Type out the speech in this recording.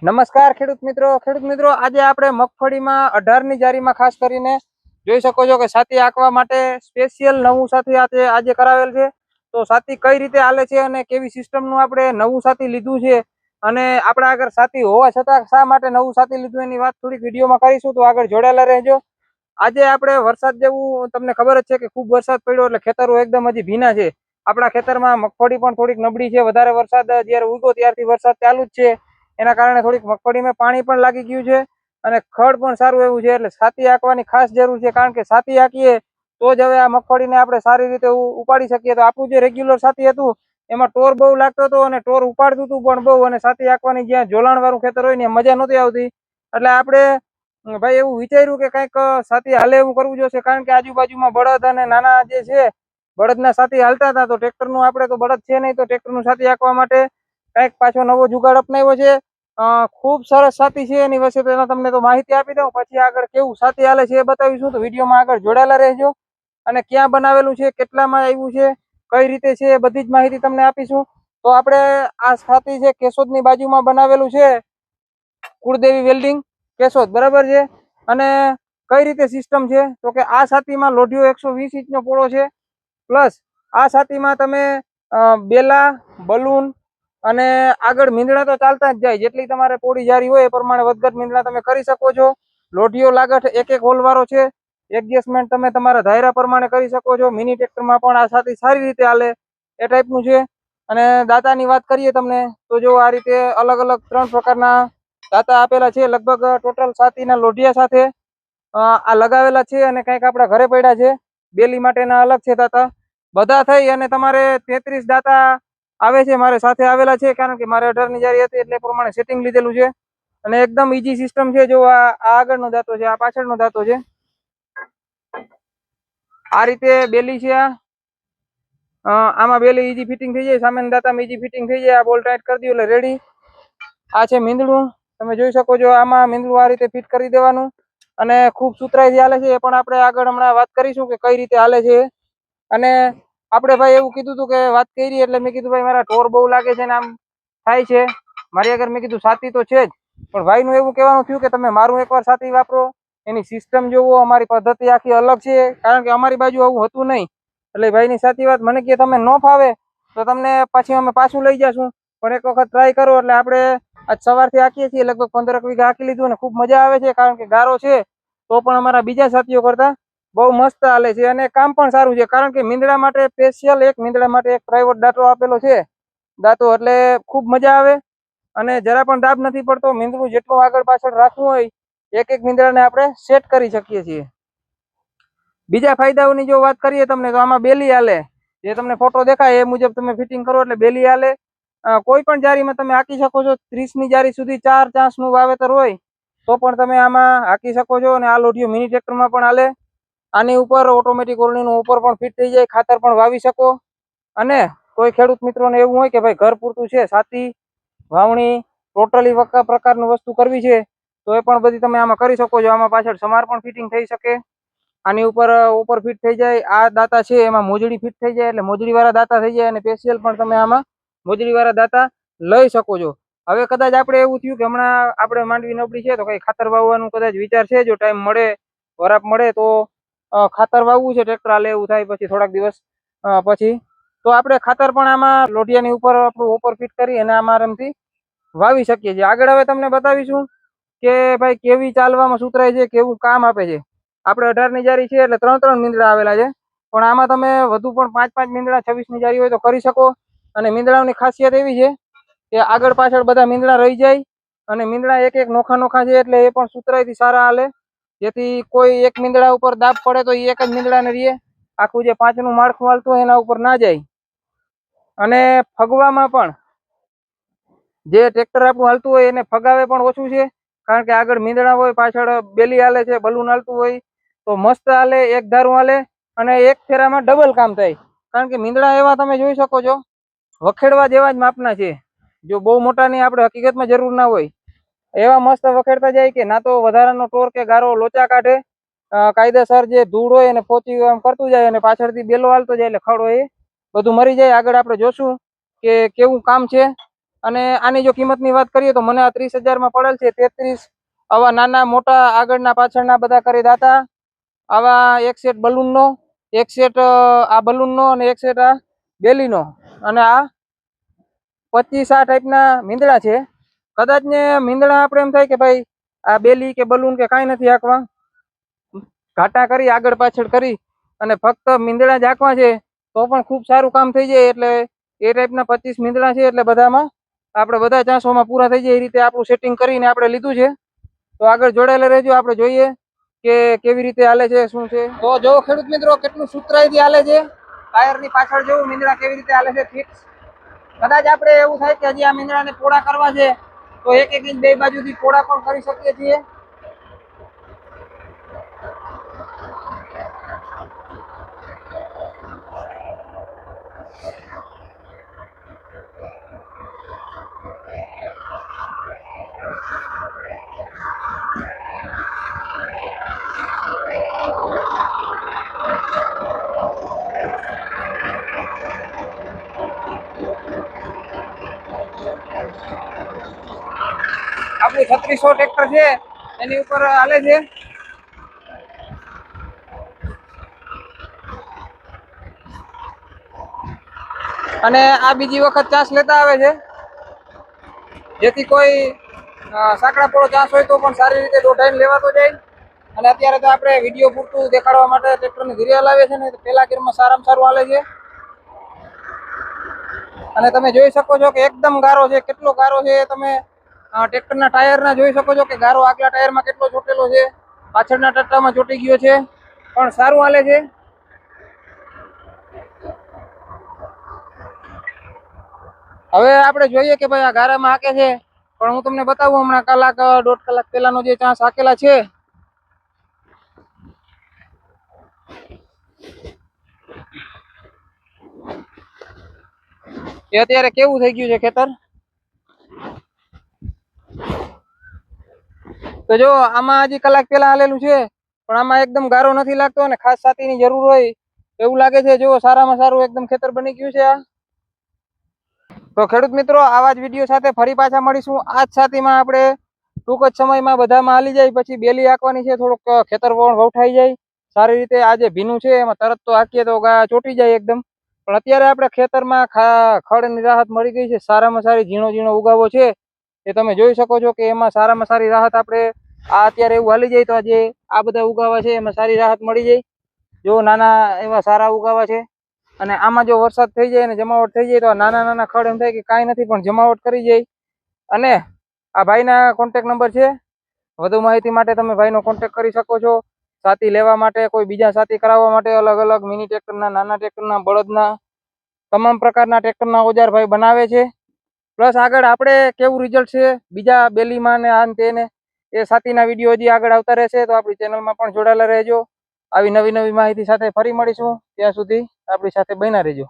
નમસ્કાર ખેડૂત મિત્રો આજે આપણે મગફળીમાં 18ની જારીમાં ખાસ કરીને જોઈ શકો છો કે સાથી આંકવા માટે સ્પેશિયલ નવું સાથી આજે કરાવેલ છે। તો સાથી કઈ રીતે હાલે છે અને કેવી સિસ્ટમનું આપણે નવું સાથી લીધું છે અને આપણા આગળ સાથી હોવા છતાં શા માટે નવું સાથી લીધું એની વાત થોડીક વિડીયોમાં કરીશું, તો આગળ જોડાયેલા રહેજો। આજે આપણે વરસાદ જેવું તમને ખબર જ છે કે ખૂબ વરસાદ પડ્યો એટલે ખેતરો એકદમ હજી ભીના છે। આપણા ખેતરમાં મગફળી પણ થોડીક નબળી છે, વધારે વરસાદ જ્યારે ઉગ્યો ત્યારથી વરસાદ ચાલુ જ છે, એના કારણે થોડીક મગફળીમાં પાણી પણ લાગી ગયું છે અને ખડ પણ સારું એવું છે, એટલે સાથી આંકવાની ખાસ જરૂર છે, કારણ કે સાથી આંકીએ તો જ હવે આ મગફળીને આપણે સારી રીતે ઉપાડી શકીએ। તો આપણું જે રેગ્યુલર સાથી હતું એમાં ટોર બહુ લાગતો હતો અને ટોર ઉપાડતું હતું પણ બહુ, અને સાથી આંકવાની જ્યાં જોલાણ વાળું ખેતર હોય ને મજા નહોતી આવતી। એટલે આપણે ભાઈ એવું વિચાર્યું કે કંઈક સાથી હાલે એવું કરવું જોઈશે, કારણ કે આજુબાજુમાં બળદ અને નાના જે છે બળદના સાથી હાલતા હતા, તો ટ્રેક્ટરનું આપણે તો બળદ છે નહીં, તો ટ્રેક્ટરનું સાથી આંકવા માટે કંઈક પાછો નવો જુગાડ અપનાવ્યો છે। ખૂબ સરસ સાથી છે, એની વિશે પહેલા તમને તો માહિતી આપી દઉં, પછી આગળ કેવું સાથી હાલે છે એ બતાવીશું। તો વિડીયોમાં આગળ જોડાયેલા રહેજો અને ક્યાં બનાવેલું છે, કેટલામાં આવ્યું છે, કઈ રીતે છે એ બધી જ માહિતી તમને આપીશું। તો આપણે આ સાથી છે કેશોદની બાજુમાં બનાવેલું છે, કુળદેવી વેલ્ડિંગ કેશોદ, બરાબર છે। અને કઈ રીતે સિસ્ટમ છે તો કે આ સાથીમાં લોઢિયો 120 ઇંચનો પોળો છે, પ્લસ આ સાથીમાં તમે બેલા, બલૂન અને આગળ મીંદડા તો ચાલતા જ જાય, જેટલી તમારે પોળી જારી હોય એ પ્રમાણે વધઘટ મીંદડા તમે કરી શકો છો। લોઢિયો લાગઠ એક હોલ વાળો છે, એડજસ્ટમેન્ટ તમે તમારા ધાયરા પ્રમાણે કરી શકો છો। મિની ટ્રેક્ટરમાં પણ આ સાથી સારી રીતે હાલે એ ટાઈપનું છે। અને દાતાની વાત કરીએ તમને તો જો આ રીતે અલગ અલગ 3 પ્રકારના દાતા આપેલા છે, લગભગ ટોટલ સાથીના લોઢિયા સાથે આ લગાવેલા છે, અને કંઈક આપણા ઘરે પડ્યા છે બેલી માટેના અલગ છે દાતા, બધા થઈ અને તમારે 33 દાતા આવે છે મારે સાથે આવેલા છે, કારણ કે મારે 18ની જારી હતી એટલે પ્રમાણે સેટિંગ લીધેલું છે। અને એકદમ ઈજી સિસ્ટમ છે। જો આ આગળનો દાતો છે, આ પાછળનો દાતો છે, આ રીતે બેલી છે। આમાં બેલી ઈજી ફિટિંગ થઈ જાય, સામેના દાતામાં ઈજી ફિટિંગ થઈ જાય। આ બોલ ટાઈટ કરી દો એટલે રેડી। આ છે મીંદડું, તમે જોઈ શકો છો, આમાં મીંદડું આ રીતે ફિટ કરી દેવાનું અને ખૂબ સુતરાઈથી હાલે છે, એ પણ આપણે આગળ હમણાં વાત કરીશું કે કઈ રીતે હાલે છે। અને આપણે ભાઈ એવું કીધું હતું કે વાત કરી એટલે મેં કીધું ભાઈ મારા ટોર બહુ લાગે છે ને આમ થાય છે મારી આગળ, મેં કીધું સાથી તો છે જ, પણ ભાઈનું એવું કહેવાનું થયું કે તમે મારું એકવાર સાથી વાપરો, એની સિસ્ટમ જોવો, અમારી પદ્ધતિ આખી અલગ છે, કારણ કે અમારી બાજુ આવું હતું નહીં। એટલે ભાઈની સાચી વાત, મને કે તમે ન ફાવે તો તમને પછી અમે પાછું લઈ જશું, પણ એક વખત ટ્રાય કરો। એટલે આપણે આજ સવારથી આંકીએ છીએ, લગભગ 15 વીઘા આંકી લીધું અને ખૂબ મજા આવે છે, કારણ કે ગારો છે તો પણ અમારા બીજા સાથીઓ કરતા બહુ મસ્ત હાલે છે અને કામ પણ સારું છે, કારણ કે મીંદડા માટે સ્પેશિયલ મીંદડા માટે એક પ્રાઇવેટ દાતો આપેલો છે દાતો, એટલે ખૂબ મજા આવે અને જરા પણ દાબ નથી પડતો। મીંદડું જેટલું આગળ પાછળ રાખવું હોય એક એક મીંદડાને આપણે સેટ કરી શકીએ છીએ। બીજા ફાયદાઓની જો વાત કરીએ તમને તો આમાં બેલી હાલે, જે તમને ફોટો દેખાય એ મુજબ તમે ફિટિંગ કરો એટલે બેલી હાલે। કોઈ પણ જારીમાં તમે હાંકી શકો છો, 30ની જારી સુધી 4 ચાંસનું વાવેતર હોય તો પણ તમે આમાં હાંકી શકો છો। અને આ લોઢિયો મિની ટ્રેક્ટરમાં પણ હાલે, આની ઉપર ઓટોમેટિક ઓરણીનું ઉપર પણ ફિટ થઈ જાય, ખાતર પણ વાવી શકો। અને કોઈ ખેડૂત મિત્રોને એવું હોય કે ભાઈ ઘર પૂરતું છે, સાથી વાવણી ટોટલી પ્રકારનું વસ્તુ કરવી છે તો એ પણ બધી તમે આમાં કરી શકો છો। આમાં પાછળ સમાર પણ ફિટિંગ થઈ શકે, આની ઉપર ફિટ થઈ જાય। આ દાતા છે એમાં મોજડી ફિટ થઈ જાય એટલે મોજડી વાળા દાતા થઈ જાય, અને સ્પેશિયલ પણ તમે આમાં મોજડી વાળા દાતા લઈ શકો છો। હવે કદાચ આપણે એવું થયું કે હમણાં આપણે માંડવી નબળી છે તો કઈ ખાતર વાવવાનું કદાચ વિચાર છે, જો ટાઈમ મળે, વરાપ મળે તો ખાતર વાવવું છે, ટ્રેક્ટર હાલે એવું થાય પછી થોડાક દિવસ પછી, તો આપણે ખાતર પણ આમાં લોઢિયાની ઉપર આપણું ઉપર ફિટ કરી અને આમાં આરામથી વાવી શકીએ છીએ। આગળ હવે તમને બતાવીશું કે ભાઈ કેવી ચાલવામાં સુતરાય છે, કેવું કામ આપે છે। આપણે 18ની જારી છે એટલે 3 મીંદડા આવેલા છે, પણ આમાં તમે વધુ પણ 5 મીંદડા 26ની જારી હોય તો કરી શકો। અને મીંદડાઓની ખાસિયત એવી છે કે આગળ પાછળ બધા મીંદડા રહી જાય અને મીંદડા એક એક નોખા છે, એટલે એ પણ સુતરાઈથી સારા હાલે, જેથી કોઈ એક મીંદડા ઉપર દાબ પડે તો એ એક જ મીંદડાને રહીએ, આખું જે 5નું માળખું હાલતું હોય એના ઉપર ના જાય। અને ફગવામાં પણ જે ટ્રેક્ટર આપણું હાલતું હોય એને ફગાવે પણ ઓછું છે, કારણ કે આગળ મીંદડા હોય, પાછળ બેલી હાલે છે, બલૂન હાલતું હોય તો મસ્ત હાલે, એક ધારું હાલે અને એક ફેરામાં ડબલ કામ થાય। કારણ કે મીંદડા એવા તમે જોઈ શકો છો વખેડવા જેવા જ માપના છે, જો બહુ મોટાની આપણે હકીકતમાં જરૂર ના હોય, એવા મસ્ત વખેડતા જાય કે ના તો વધારાનો ટોર કે ગારો લોચા કાઢે, કાયદેસર જે ધૂળ હોય એને પોચી આમ કરતું જાય અને પાછળથી બેલો હાલતો જાય એટલે ખડ હોય એ બધું મરી જાય। આગળ આપણે જોશું કે કેવું કામ છે અને આની જો કિંમતની વાત કરીએ તો મને આ 30,000 માં પડેલ છે. 33 આવા નાના મોટા આગળના પાછળના બધા કરી દાતા, આવા એક સેટ બલૂનનો, એક સેટ આ બલૂનનો અને એક સેટ આ બેલીનો, અને આ 25 આ ટાઈપના મીંદડા છે. કદાચ ને મીંદડા આપણે એમ થાય કે ભાઈ આ બેલી કે બલૂન કે કાંઈ નથી હાંકવા, ઘાટા કરી આગળ પાછળ કરી અને ફક્ત મીંદડા જ હાંકવા છે તો પણ ખૂબ સારું કામ થઈ જાય. એટલે એ ટાઈપના 25 મીંદડા છે એટલે બધામાં આપણે બધા ચાંસોમાં પૂરા થઈ જાય એ રીતે આપણું સેટિંગ કરીને આપણે લીધું છે. તો આગળ જોડાયેલા રહેજો, આપણે જોઈએ કે કેવી રીતે હાલે છે, શું છે. તો જો ખેડૂત મિત્રો કેટલું સુતરાઈથી હાલે છે, ટાયરની પાછળ જેવું મીંદડા કેવી રીતે હાલે છે ફિક્સ. કદાચ આપણે એવું થાય કે હજી આ મીંદડાને પોળા કરવા છે તો 1-1 ઇંચ બે બાજુથી પોળા પણ કરી શકીએ છીએ. આપણું 3600 ટ્રેક્ટર છે એની ઉપર હાલે છે. અને આ બીજી વખત ચાસ લેતા આવે છે, જેથી કોઈ સાંકડા પોળો ચાસ હોય તો પણ સારી રીતે દોઢાઈને લેવાતો જાય. અને અત્યારે તો આપણે વિડીયો પૂરતું દેખાડવા માટે ટ્રેક્ટરને ધીરે હલાવે છે ને, પેલા ગિયરમાં સારામાં સારું હાલે છે. અને તમે જોઈ શકો છો કે એકદમ ગારો છે. કેટલો ગારો છે તમે ટ્રેક્ટરના ટાયરના જોઈ શકો છો કે ગારો આગલા ટાયરમાં કેટલો ચોટેલો છે, પાછળના ટટ્ટામાં ચોટી ગયો છે, પણ સારું હાલે છે. હવે આપણે જોઈએ કે ભાઈ આ ગારામાં હાકે છે, પણ હું તમને બતાવું હમણાં કલાક 1.5 કલાક પહેલાનો જે ચાંસ હાકેલા છે એ અત્યારે કેવું થઈ ગયું છે ખેતર. તો જો આમાં હજી કલાક પહેલા હાલેલું છે, પણ આમાં એકદમ ગારો નથી લાગતો અને ખાસ છાતીની જરૂર હોય એવું લાગે છે. જો સારામાં સારું એકદમ ખેતર બની ગયું છે આ. તો ખેડૂત મિત્રો આવા જ વિડીયો સાથે ફરી પાછા મળીશું. આ જ છાતીમાં આપણે ટૂંક જ સમયમાં બધામાં હાલી જાય, પછી બેલી હાંકવાની છે, થોડુંક ખેતર પણ વવઠાઈ જાય સારી રીતે. આ જે ભીનું છે એમાં તરત તો હાંકીએ તો ચોટી જાય એકદમ, પણ અત્યારે આપણે ખેતરમાં ખડની રાહત મળી ગઈ છે. સારામાં સારી ઝીણો ઝીણો ઉગાવો છે એ તમે જોઈ શકો છો કે એમાં સારામાં સારી રાહત આપણે આ અત્યારે એવું હાલી જાય તો આજે આ બધા ઉગાવા છે એમાં સારી રાહત મળી જાય. જો નાના એવા સારા ઉગાવા છે, અને આમાં જો વરસાદ થઈ જાય અને જમાવટ થઈ જાય તો નાના નાના ખડ એમ થાય કે કાંઈ નથી, પણ જમાવટ કરી જાય. અને આ ભાઈના કોન્ટેક નંબર છે, વધુ માહિતી માટે તમે ભાઈનો કોન્ટેક કરી શકો છો. સાથી લેવા માટે, કોઈ બીજા સાથી કરાવવા માટે, અલગ અલગ મિની ટ્રેક્ટરના, નાના ટ્રેક્ટરના, બળદના, તમામ પ્રકારના ટ્રેક્ટરના ઓજાર ભાઈ બનાવે છે. પ્લસ આગળ આપણે કેવું રિઝલ્ટ છે બીજા બેલીમાં ને આન તેને એ સાથીના વિડીયો હજી આગળ આવતા રહેશે, તો આપણી ચેનલમાં પણ જોડાયેલા રહેજો. આવી નવી નવી માહિતી સાથે ફરી મળીશું, ત્યાં સુધી આપણી સાથે બન્યા રહેજો.